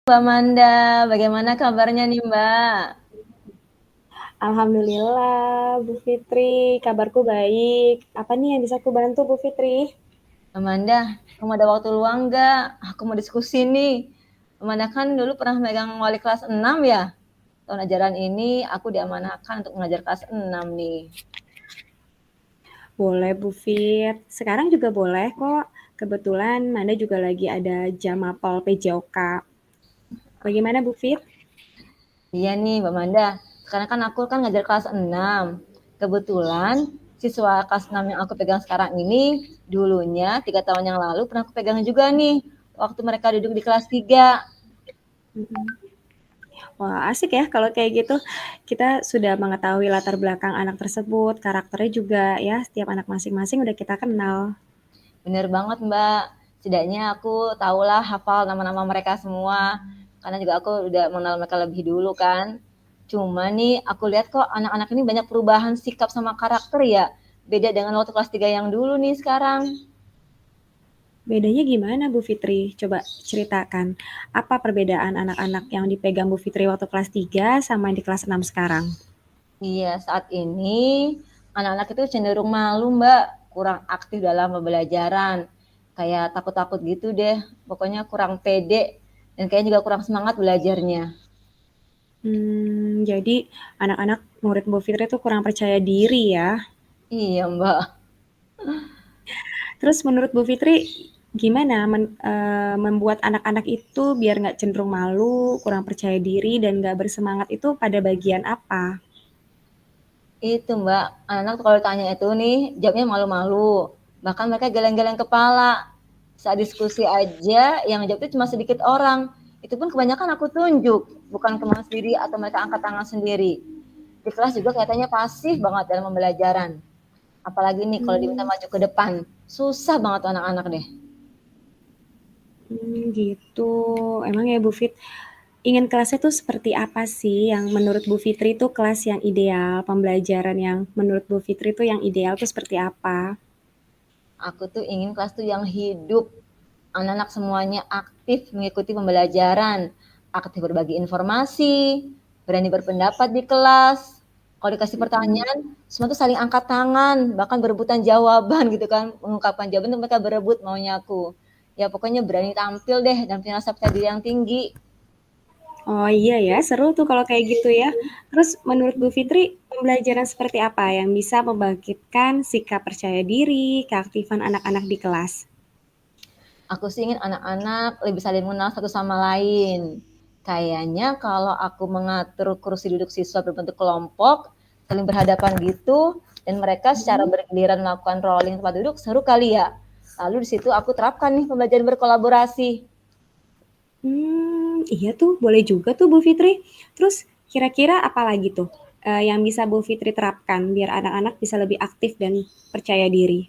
Mbak Manda, bagaimana kabarnya nih Mbak? Alhamdulillah, Bu Fitri, kabarku baik. Apa nih yang bisa aku bantu, Bu Fitri? Mbak Manda, kamu ada waktu luang nggak? Aku mau diskusi nih. Mbak Manda kan dulu pernah megang wali kelas 6 ya? Tahun ajaran ini aku diamanahkan untuk mengajar kelas 6 nih. Boleh, Bu Fit. Sekarang juga boleh kok. Kebetulan Manda juga lagi ada jam mapel PJOK. Bagaimana, Bu Fit? Iya nih Mbak Manda, sekarang kan aku kan ngajar kelas 6. Kebetulan siswa kelas 6 yang aku pegang sekarang ini, dulunya 3 tahun yang lalu pernah aku pegang juga nih, waktu mereka duduk di kelas 3. Wah, asik ya kalau kayak gitu. Kita sudah mengetahui latar belakang anak tersebut, karakternya juga ya, setiap anak masing-masing udah kita kenal. Bener banget Mbak, setidaknya aku tahulah hafal nama-nama mereka semua, karena juga aku udah mengenal mereka lebih dulu kan. Cuma nih aku lihat kok anak-anak ini banyak perubahan sikap sama karakter ya, beda dengan waktu kelas 3 yang dulu nih sekarang. Bedanya gimana, Bu Fitri? Coba ceritakan. Apa perbedaan anak-anak yang dipegang Bu Fitri waktu kelas 3 sama yang di kelas 6 sekarang? Iya, saat ini anak-anak itu cenderung malu Mbak, kurang aktif dalam pembelajaran, kayak takut-takut gitu deh, pokoknya kurang pede, dan kayaknya juga kurang semangat belajarnya. Jadi anak-anak murid Bu Fitri itu kurang percaya diri ya. Iya Mbak. Terus menurut Bu Fitri gimana membuat anak-anak itu biar nggak cenderung malu, kurang percaya diri, dan nggak bersemangat itu pada bagian apa? Itu Mbak, anak kalau ditanya itu nih, jawabnya malu-malu. Bahkan mereka geleng-geleng kepala. Saat diskusi aja, yang jawab itu cuma sedikit orang. Itu pun kebanyakan aku tunjuk, bukan kemauan sendiri atau mereka angkat tangan sendiri. Di kelas juga kelihatannya pasif banget dalam pembelajaran. Apalagi nih kalau diminta Hmm, maju ke depan, susah banget tuh anak-anak deh. gitu. Emang ya Bu Fit, ingin kelasnya tuh seperti apa sih yang menurut Bu Fitri itu kelas yang ideal, pembelajaran yang menurut Bu Fitri itu yang ideal tuh seperti apa? Aku tuh ingin kelas tuh yang hidup, anak-anak semuanya aktif mengikuti pembelajaran, aktif berbagi informasi, berani berpendapat di kelas. Kalau dikasih Mhm. pertanyaan, semua tuh saling angkat tangan, bahkan berebutan jawaban gitu kan, mengungkapkan jawaban tuh mereka berebut maunya aku. Ya pokoknya berani tampil deh dan punya rasa percaya diri yang tinggi. Oh iya ya, seru tuh kalau kayak gitu ya. Terus menurut Bu Fitri, pembelajaran seperti apa yang bisa membangkitkan sikap percaya diri, keaktifan anak-anak di kelas? Aku sih ingin anak-anak lebih saling mengenal satu sama lain. Kayaknya kalau aku mengatur kursi duduk siswa berbentuk kelompok, saling berhadapan gitu, dan mereka secara Mhm. bergiliran melakukan rolling tempat duduk, seru kali ya. Lalu di situ aku terapkan nih pembelajaran berkolaborasi. Iya tuh, boleh juga tuh Bu Fitri. Terus kira-kira apa lagi tuh yang bisa Bu Fitri terapkan biar anak-anak bisa lebih aktif dan percaya diri?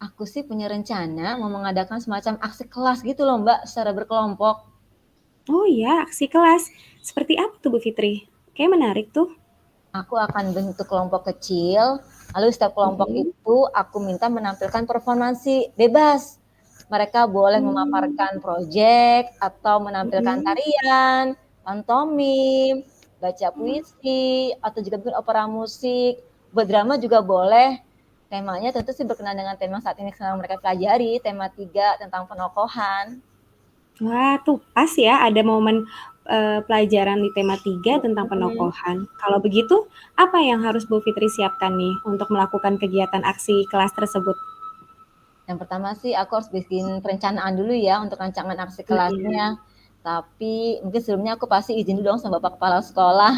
Aku sih punya rencana mau mengadakan semacam aksi kelas gitu loh Mbak, secara berkelompok. Oh iya, aksi kelas. Seperti apa tuh Bu Fitri? Kayak menarik tuh. Aku akan bentuk kelompok kecil, lalu setiap kelompok Mhm. itu aku minta menampilkan performansi bebas. Mereka boleh Mmm, memaparkan proyek atau menampilkan mhm. tarian, pantomim, baca puisi, atau juga mungkin opera musik. Berdrama juga boleh. Temanya tentu sih berkenaan dengan tema saat ini sedang mereka pelajari, tema 3 tentang penokohan. Wah, tuh pas ya ada momen, pelajaran di tema 3 tentang Mhm. penokohan. Kalau begitu, apa yang harus Bu Fitri siapkan nih untuk melakukan kegiatan aksi kelas tersebut? Yang pertama sih aku harus bikin perencanaan dulu ya untuk rancangan aksi Mhm. kelasnya. Tapi mungkin sebelumnya aku pasti izin dulu dong sama Bapak Kepala Sekolah.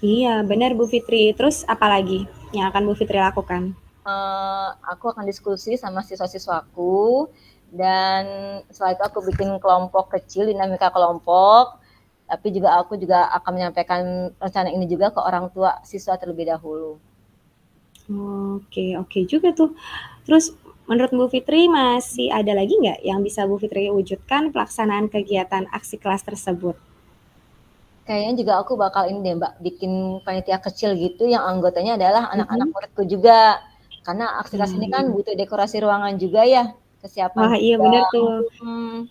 Iya, benar Bu Fitri. Terus apa lagi yang akan Bu Fitri lakukan? Aku akan diskusi sama siswa-siswaku dan setelah itu aku bikin kelompok kecil, dinamika kelompok. Tapi juga aku juga akan menyampaikan rencana ini juga ke orang tua siswa terlebih dahulu. Oke, oke juga tuh. Terus menurut Bu Fitri masih ada lagi nggak yang bisa Bu Fitri wujudkan pelaksanaan kegiatan aksi kelas tersebut? Kayaknya juga aku bakal ini deh Mbak, bikin panitia kecil gitu yang anggotanya adalah anak-anak Mhm. muridku juga. Karena aksi kelas ini kan Nah, butuh dekorasi ruangan juga ya, kesiapan wah iya juga. benar tuh. Hmm.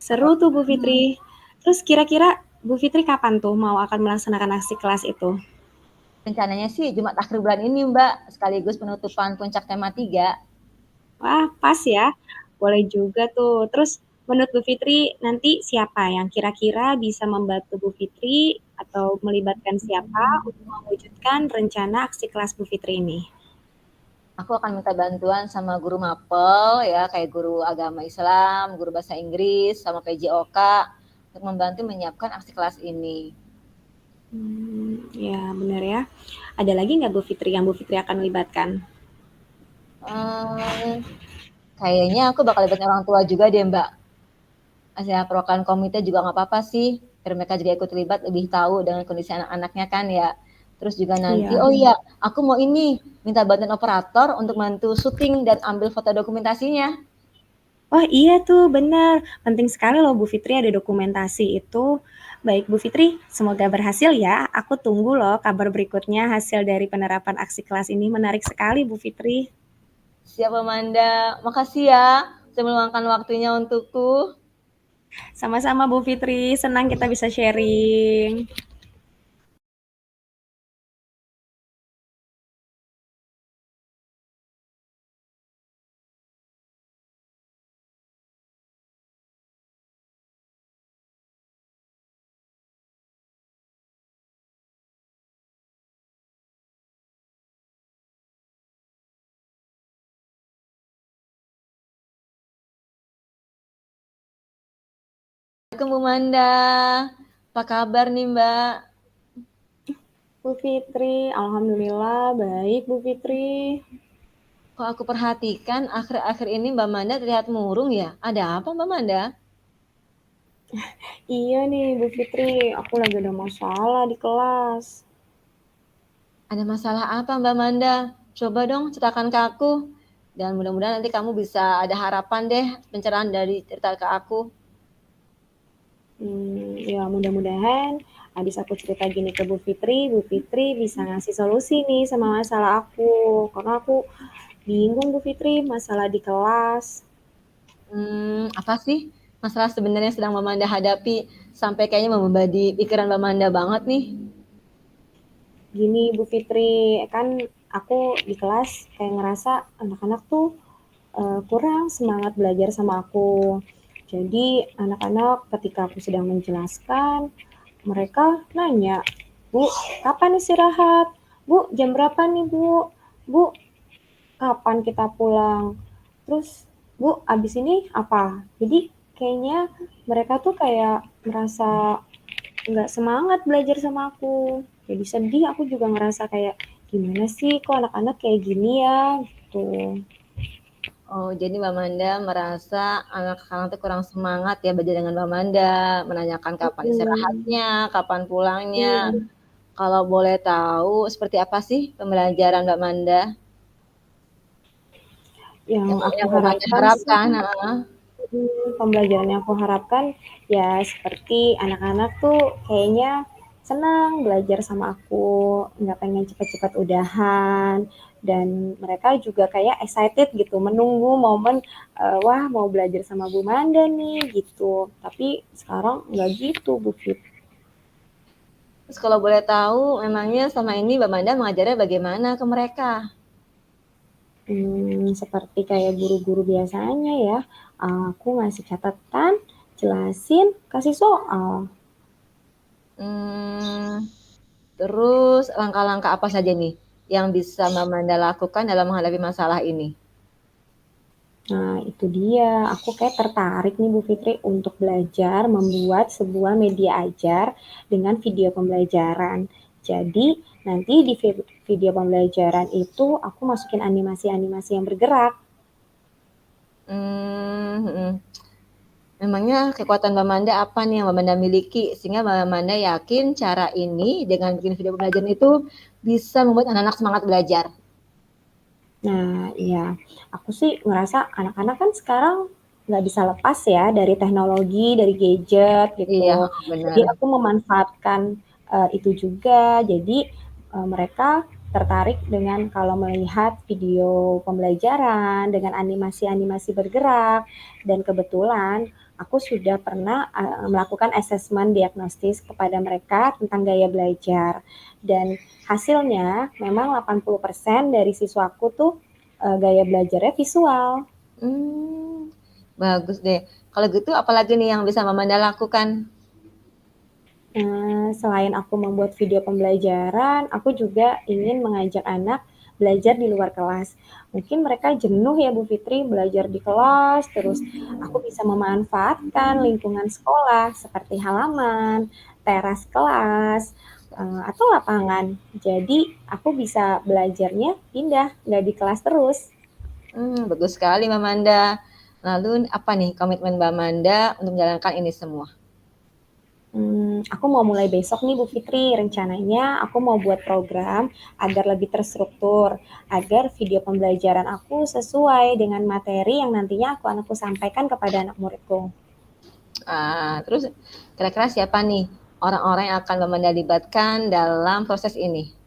Seru tuh Bu Fitri. Terus kira-kira Bu Fitri kapan tuh mau akan melaksanakan aksi kelas itu? Rencananya sih Jumat akhir bulan ini, Mbak, sekaligus penutupan puncak tema 3. Wah, pas ya. Boleh juga tuh. Terus menurut Bu Fitri nanti siapa yang kira-kira bisa membantu Bu Fitri atau melibatkan siapa untuk mewujudkan rencana aksi kelas Bu Fitri ini? Aku akan minta bantuan sama guru mapel ya, kayak guru agama Islam, guru bahasa Inggris, sama PJOK untuk membantu menyiapkan aksi kelas ini. Ya benar ya. Ada lagi nggak Bu Fitri yang Bu Fitri akan libatkan? Hmm, kayaknya aku bakal libatin orang tua juga deh, Mbak. Asia perwakilan komite juga nggak apa-apa sih, biar mereka juga ikut terlibat, lebih tahu dengan kondisi anak-anaknya kan ya. Terus juga nanti, Iya. oh iya, aku mau ini, minta bantuan operator untuk bantu syuting dan ambil foto dokumentasinya. Wah iya tuh benar. Penting sekali loh Bu Fitri ada dokumentasi itu. Baik Bu Fitri, semoga berhasil ya. Aku tunggu loh kabar berikutnya hasil dari penerapan aksi kelas ini. Menarik sekali Bu Fitri. Siap, Amanda. Makasih ya, sudah meluangkan waktunya untukku. Sama-sama Bu Fitri, senang kita bisa sharing. Assalamualaikum, Bu Manda. Apa kabar nih, Mbak? Bu Fitri, Alhamdulillah baik Bu Fitri. Kok aku perhatikan akhir-akhir ini Mbak Manda terlihat murung ya? Ada apa, Mbak Manda? Iya nih Bu Fitri, aku lagi ada masalah di kelas. Ada masalah apa, Mbak Manda? Coba dong ceritakan ke aku. Dan mudah-mudahan nanti kamu bisa ada harapan deh pencerahan dari cerita ke aku. Ya mudah-mudahan habis aku cerita gini ke Bu Fitri bisa ngasih solusi nih sama masalah aku. Karena aku bingung Bu Fitri masalah di kelas. Apa sih masalah sebenarnya sedang Mbak Manda hadapi sampai kayaknya membebani pikiran Mbak Manda banget nih? Gini Bu Fitri, kan aku di kelas kayak ngerasa anak-anak tuh kurang semangat belajar sama aku. Jadi anak-anak ketika aku sedang menjelaskan, mereka nanya, Bu, kapan istirahat? Bu, jam berapa nih Bu? Bu, kapan kita pulang? Terus, Bu, abis ini apa? Jadi kayaknya mereka tuh kayak merasa nggak semangat belajar sama aku. Jadi sedih, aku juga ngerasa kayak gimana sih kok anak-anak kayak gini ya gitu. Oh, jadi Mbak Manda merasa anak-anak itu kurang semangat ya belajar dengan Mbak Manda, menanyakan kapan Mm, istirahatnya, kapan pulangnya. iya. Kalau boleh tahu seperti apa sih pembelajaran Mbak Manda Yang yang aku yang Mbak Manda harapkan sih, harapkan? Heeh. pembelajaran yang aku harapkan ya seperti anak-anak tuh kayaknya senang belajar sama aku, nggak pengen cepat-cepat udahan, dan mereka juga kayak excited gitu, menunggu momen wah mau belajar sama Bu Manda nih gitu. Tapi sekarang nggak gitu Bu Fit. Terus kalau boleh tahu memangnya selama ini Mbak Manda mengajarnya bagaimana ke mereka? Seperti kayak guru-guru biasanya ya, aku ngasih catatan, jelasin, kasih soal. Mmm, terus langkah-langkah apa saja nih yang bisa Mbak Manda lakukan dalam menghadapi masalah ini? Nah, itu dia. Aku kayak tertarik nih Bu Fitri untuk belajar membuat sebuah media ajar dengan video pembelajaran. Jadi, nanti di video pembelajaran itu aku masukin animasi-animasi yang bergerak. Mhm. Memangnya kekuatan Mbak Manda apa nih yang Mbak Manda miliki sehingga Mbak Manda yakin cara ini dengan bikin video pembelajaran itu bisa membuat anak-anak semangat belajar? Nah, iya. Aku sih ngerasa anak-anak kan sekarang nggak bisa lepas ya dari teknologi, dari gadget Iya, gitu. Jadi benar. aku memanfaatkan itu juga. Jadi mereka tertarik dengan kalau melihat video pembelajaran dengan animasi-animasi bergerak, dan kebetulan aku sudah pernah melakukan asesmen diagnostis kepada mereka tentang gaya belajar, dan hasilnya memang 80% dari siswaku tuh gaya belajarnya visual. Bagus deh. Kalau gitu apalagi nih yang bisa Mamanda lakukan? Selain aku membuat video pembelajaran, aku juga ingin mengajak anak belajar di luar kelas. Mungkin mereka jenuh ya Bu Fitri belajar di kelas, terus aku bisa memanfaatkan lingkungan sekolah seperti halaman, teras kelas, atau lapangan. Jadi aku bisa belajarnya pindah, nggak di kelas terus. Bagus sekali Mamanda. Lalu apa nih komitmen Mamanda untuk menjalankan ini semua? Aku mau mulai besok nih Bu Fitri, rencananya aku mau buat program agar lebih terstruktur, agar video pembelajaran aku sesuai dengan materi yang nantinya aku sampaikan kepada anak muridku. Terus kira-kira siapa nih orang-orang yang akan Mamanda libatkan dalam proses ini?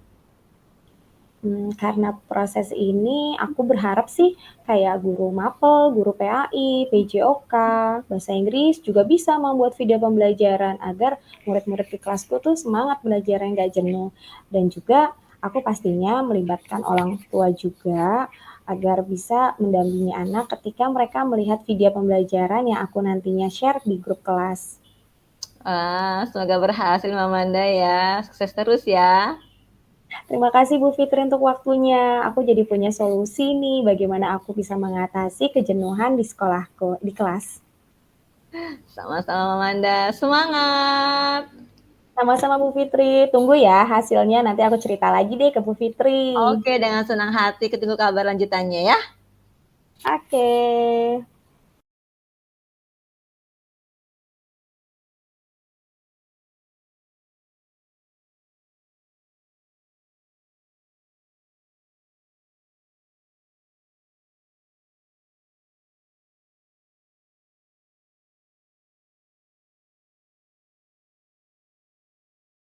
Karena proses ini aku berharap sih kayak guru MAPEL, guru PAI, PJOK, bahasa Inggris juga bisa membuat video pembelajaran agar murid-murid di kelasku tuh semangat belajar yang gak jenuh. Dan juga aku pastinya melibatkan orang tua juga agar bisa mendampingi anak ketika mereka melihat video pembelajaran yang aku nantinya share di grup kelas. Semoga berhasil Mamanda ya. Sukses terus ya. Terima kasih Bu Fitri untuk waktunya. Aku jadi punya solusi nih bagaimana aku bisa mengatasi kejenuhan di sekolahku, di kelas. Sama-sama Mamanda. Semangat. Sama-sama Bu Fitri. Tunggu ya hasilnya. Nanti aku cerita lagi deh ke Bu Fitri. Oke, dengan senang hati ketunggu kabar lanjutannya ya. Oke.